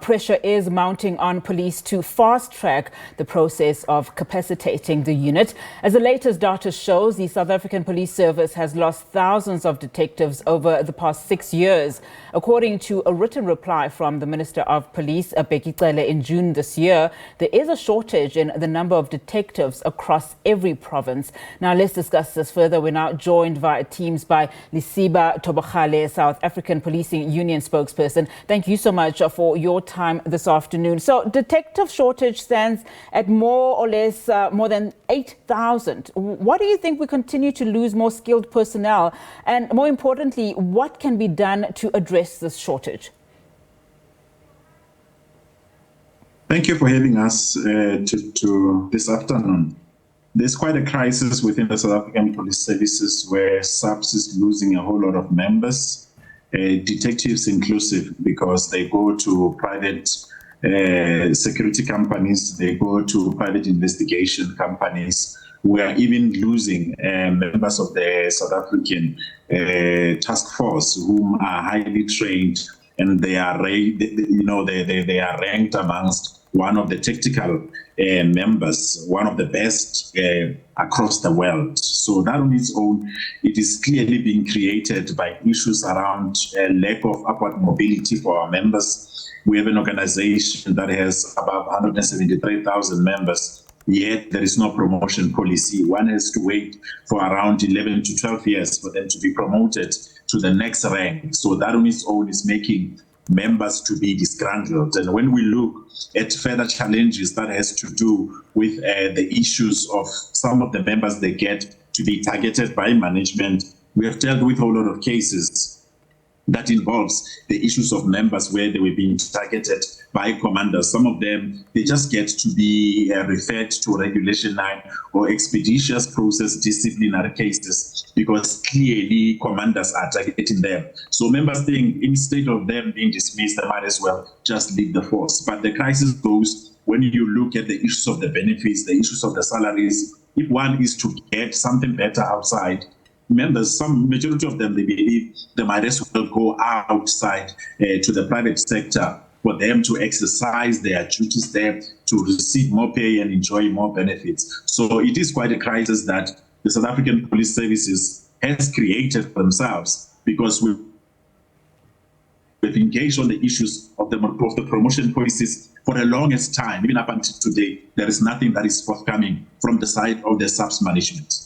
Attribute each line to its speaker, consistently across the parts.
Speaker 1: pressure is mounting on police to fast-track the process of capacitating the unit. As the latest data shows, the South African Police Service has lost thousands of detectives over the past 6 years. According to a written reply from the Minister of Police, Bheki Cele, in June this year, there is a shortage in the number of detectives across every province. Now, let's discuss this further. We're now joined via Teams by Lesiba Thobakgale, South African Policing Union spokesperson. Thank you so much for your time this afternoon. So, detective shortage stands at more or less more than 8,000. Why do you think we continue to lose more skilled personnel? And more importantly, what can be done to address this shortage?
Speaker 2: Thank you for having us to this afternoon. There's quite a crisis within the South African Police Services where SAPS is losing a whole lot of members, detectives inclusive, because they go to private security companies, they go to private investigation companies. We are even losing members of the South African task force whom are highly trained, and they are, they are ranked amongst one of the tactical members, one of the best across the world. So that on its own, it is clearly being created by issues around lack of upward mobility for our members. We have an organization that has about 173,000 members, yet there is no promotion policy. One has to wait for around 11 to 12 years for them to be promoted to the next rank. So that on its own is making members to be disgruntled. And when we look at further challenges that has to do with the issues of some of the members they get to be targeted by management, we have dealt with a whole lot of cases that involves the issues of members where they were being targeted by commanders. Some of them, they just get to be referred to Regulation 9 or expeditious process disciplinary cases because clearly commanders are targeting them. So members think instead of them being dismissed, they might as well just leave the force. But the crisis goes when you look at the issues of the benefits, the issues of the salaries. If one is to get something better outside, members, some majority of them, they believe they might as well go outside to the private sector for them to exercise their duties there, to receive more pay and enjoy more benefits. So it is quite a crisis that the South African Police Services has created for themselves, because we've engaged on the issues of the promotion policies for the longest time. Even up until today, there is nothing that is forthcoming from the side of the SAPS management.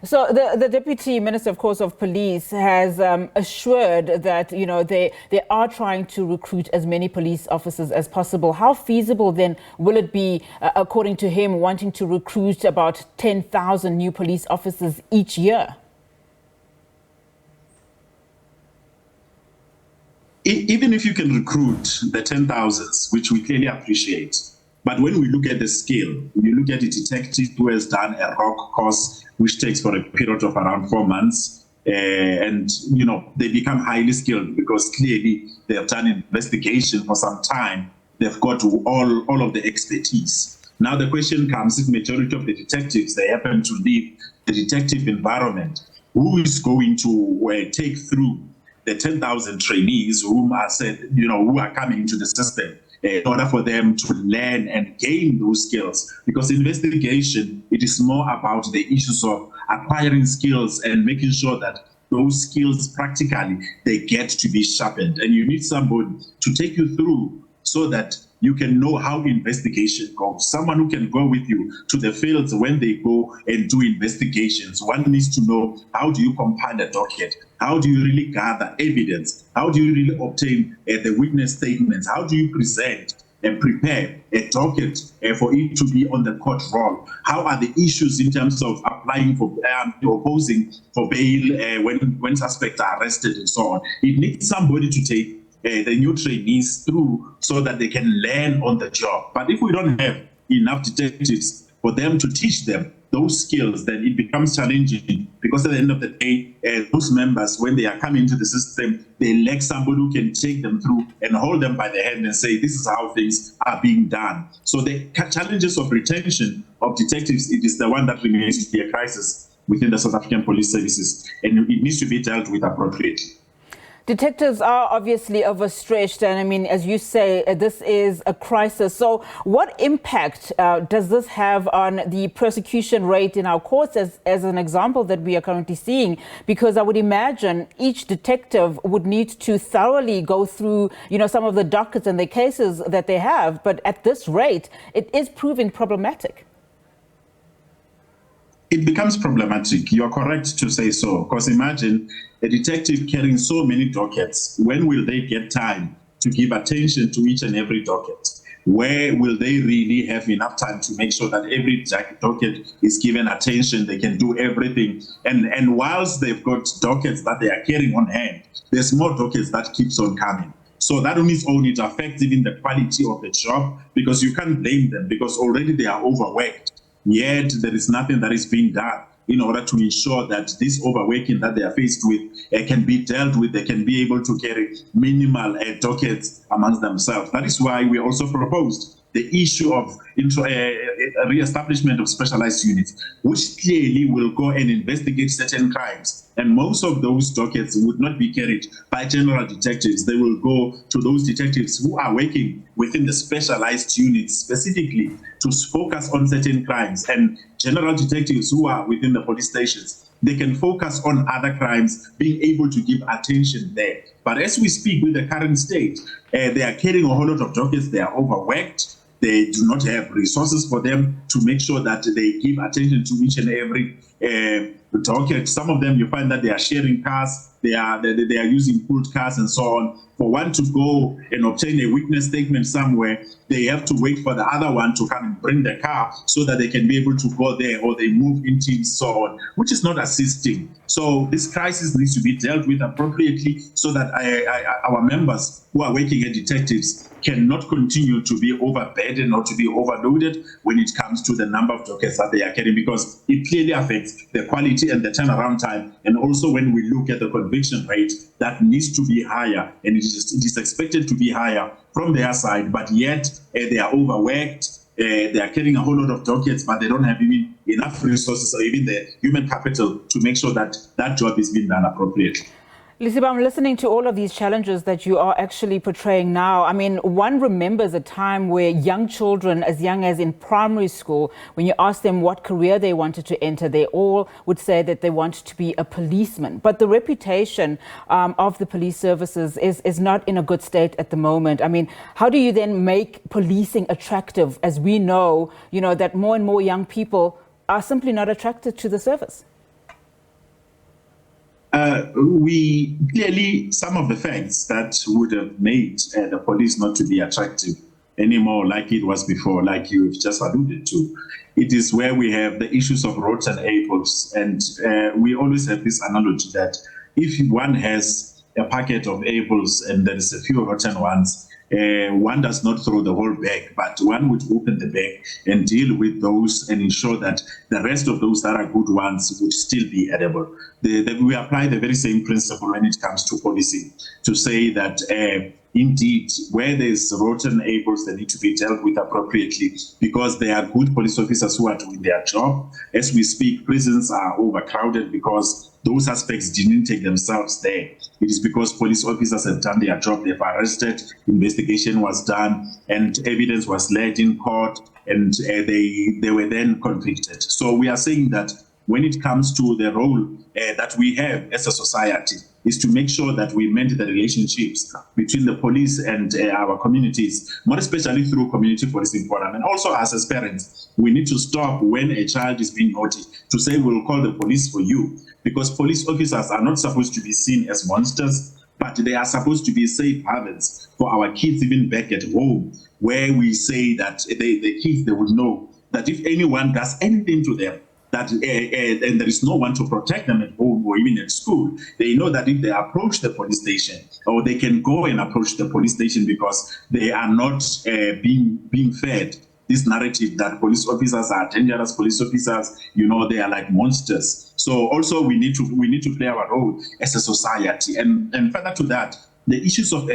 Speaker 1: So the Deputy Minister, of course, of Police has assured that, they are trying to recruit as many police officers as possible. How feasible then will it be, according to him, wanting to recruit about 10,000 new police officers each year?
Speaker 2: Even if you can recruit the 10,000s, which we clearly appreciate, but when we look at the scale, when you look at a detective who has done a rock course, which takes for a period of around 4 months, and, they become highly skilled because clearly they have done investigation for some time. They've got all of the expertise. Now the question comes, if majority of the detectives, they happen to leave the detective environment, who is going to take through the 10,000 trainees whom are said, who are coming into the system in order for them to learn and gain those skills? Because investigation, it is more about the issues of acquiring skills and making sure that those skills practically, they get to be sharpened. And you need somebody to take you through so that you can know how investigation goes. Someone who can go with you to the fields when they go and do investigations. One needs to know, how do you compile a docket? How do you really gather evidence? How do you really obtain the witness statements? How do you present and prepare a docket for it to be on the court roll? How are the issues in terms of applying for opposing for bail when suspects are arrested and so on? It needs somebody to take the new trainees through so that they can learn on the job. But if we don't have enough detectives for them to teach them those skills, then it becomes challenging, because at the end of the day, those members, when they are coming into the system, they lack somebody who can take them through and hold them by the hand and say, this is how things are being done. So the challenges of retention of detectives, it is the one that remains to be a crisis within the South African Police Services, and it needs to be dealt with appropriately.
Speaker 1: Detectives are obviously overstretched, and I mean, as you say, this is a crisis. So what impact does this have on the prosecution rate in our courts, as an example that we are currently seeing? Because I would imagine each detective would need to thoroughly go through, some of the dockets and the cases that they have. But at this rate, it is proving problematic.
Speaker 2: It becomes problematic. You're correct to say so, because imagine a detective carrying so many dockets. When will they get time to give attention to each and every docket? Where will they really have enough time to make sure that every docket is given attention, they can do everything? And whilst they've got dockets that they are carrying on hand, there's more dockets that keeps on coming. So that on its own, it affects even the quality of the job, because you can't blame them, because already they are overworked. Yet there is nothing that is being done in order to ensure that this overworking that they are faced with can be dealt with. They can be able to carry minimal dockets amongst themselves. That is why we also proposed the issue of re-establishment of specialized units, which clearly will go and investigate certain crimes. And most of those dockets would not be carried by general detectives. They will go to those detectives who are working within the specialized units specifically to focus on certain crimes. And general detectives who are within the police stations, they can focus on other crimes, being able to give attention there. But as we speak with the current state, they are carrying a whole lot of dockets. They are overworked. They do not have resources for them to make sure that they give attention to each and every docket. Some of them, you find that they are sharing cars, they are using pooled cars and so on. For one to go and obtain a witness statement somewhere, they have to wait for the other one to come and bring the car so that they can be able to go there, or they move in teams, so on, which is not assisting. So this crisis needs to be dealt with appropriately so that our members who are working as detectives cannot continue to be overburdened or to be overloaded when it comes to the number of dockets that they are carrying, because it clearly affects the quality and the turnaround time. And also when we look at the conviction rate, that needs to be higher, and it is expected to be higher from their side, but yet they are overworked. They are carrying a whole lot of dockets, but they don't have even enough resources or even the human capital to make sure that that job is being done appropriately.
Speaker 1: Lesiba, I'm listening to all of these challenges that you are actually portraying now. I mean, one remembers a time where young children, as young as in primary school, when you ask them what career they wanted to enter, they all would say that they wanted to be a policeman. But the reputation of the police services is not in a good state at the moment. I mean, how do you then make policing attractive, as we know, that more and more young people are simply not attracted to the service?
Speaker 2: We clearly, some of the facts that would have made the police not to be attractive anymore like it was before, like you've just alluded to, it is where we have the issues of rotten apples. And we always have this analogy that if one has a packet of apples and there is a few rotten ones, one does not throw the whole bag, but one would open the bag and deal with those and ensure that the rest of those that are good ones would still be edible. We apply the very same principle when it comes to policing, to say that indeed, where there's rotten apples, they need to be dealt with appropriately, because there are good police officers who are doing their job. As we speak, prisons are overcrowded because those suspects didn't take themselves there. It is because police officers have done their job, they've arrested, investigation was done, and evidence was laid in court, and they were then convicted. So we are saying that when it comes to the role that we have as a society, is to make sure that we mend the relationships between the police and our communities, more especially through community policing forum. And also as parents, we need to stop when a child is being naughty to say we'll call the police for you, because police officers are not supposed to be seen as monsters, but they are supposed to be safe havens for our kids, even back at home, where we say that the kids, they would know that if anyone does anything to them, that and there is no one to protect them at home or even at school, they know that if they approach the police station, or they can go and approach the police station, because they are not being fed this narrative that police officers are dangerous, police officers, they are like monsters. So also we need to play our role as a society, and further to that, the issues of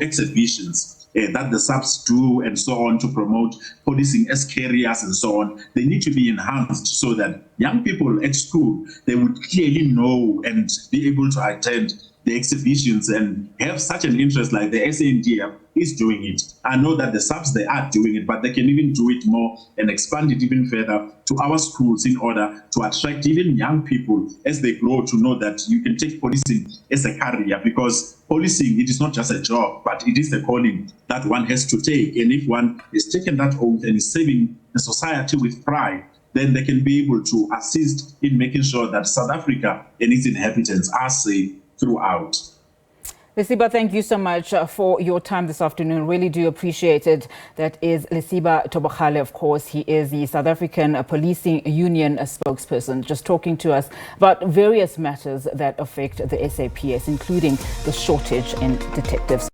Speaker 2: exhibitions that the SAPS do and so on to promote policing as careers and so on, they need to be enhanced so that young people at school, they would clearly know and be able to attend the exhibitions and have such an interest like the SANDF is doing it. I know that the SAPS, they are doing it, but they can even do it more and expand it even further to our schools in order to attract even young people as they grow to know that you can take policing as a career, because policing, it is not just a job, but it is a calling that one has to take. And if one is taking that oath and is serving the society with pride, then they can be able to assist in making sure that South Africa and its inhabitants are safe throughout.
Speaker 1: Lesiba, thank you so much for your time this afternoon. Really do appreciate it. That is Lesiba Thobakgale, of course. He is the South African Policing Union spokesperson, just talking to us about various matters that affect the SAPS, including the shortage in detectives.